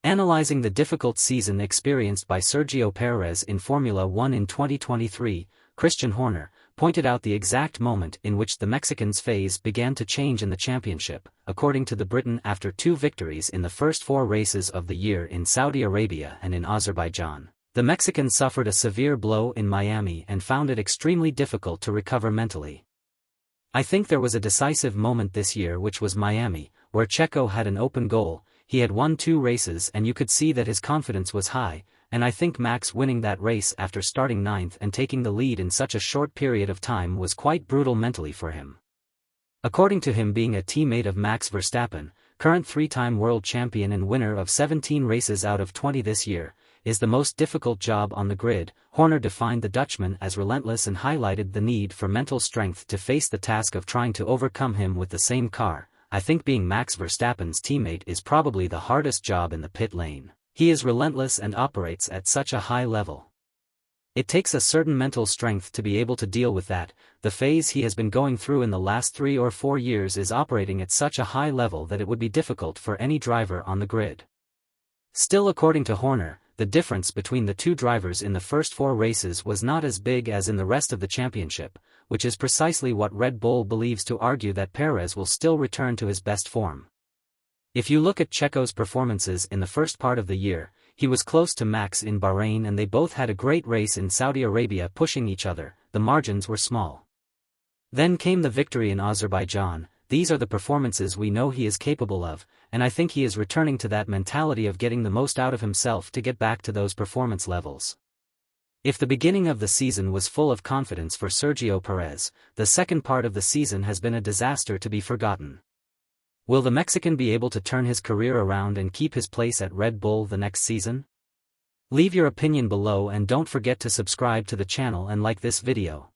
Analyzing the difficult season experienced by Sergio Perez in Formula One in 2023, Christian Horner pointed out the exact moment in which the Mexican's phase began to change in the championship. According to the Briton, after 2 victories in the first 4 races of the year in Saudi Arabia and in Azerbaijan, the Mexican suffered a severe blow in Miami and found it extremely difficult to recover mentally. I think there was a decisive moment this year, which was Miami, where Checo had an open goal. He had won 2 races and you could see that his confidence was high, and I think Max winning that race after starting 9th and taking the lead in such a short period of time was quite brutal mentally for him. According to him, being a teammate of Max Verstappen, current 3-time world champion and winner of 17 races out of 20 this year, is the most difficult job on the grid. Horner defined the Dutchman as relentless and highlighted the need for mental strength to face the task of trying to overcome him with the same car. I think being Max Verstappen's teammate is probably the hardest job in the pit lane. He is relentless and operates at such a high level. It takes a certain mental strength to be able to deal with that. The phase he has been going through in the last 3 or 4 years is operating at such a high level that it would be difficult for any driver on the grid. Still, according to Horner, the difference between the 2 drivers in the first 4 races was not as big as in the rest of the championship, which is precisely what Red Bull believes to argue that Perez will still return to his best form. If you look at Checo's performances in the first part of the year, he was close to Max in Bahrain and they both had a great race in Saudi Arabia, pushing each other. The margins were small. Then came the victory in Azerbaijan. These are the performances we know he is capable of, and I think he is returning to that mentality of getting the most out of himself to get back to those performance levels. If the beginning of the season was full of confidence for Sergio Perez, the second part of the season has been a disaster to be forgotten. Will the Mexican be able to turn his career around and keep his place at Red Bull the next season? Leave your opinion below and don't forget to subscribe to the channel and like this video.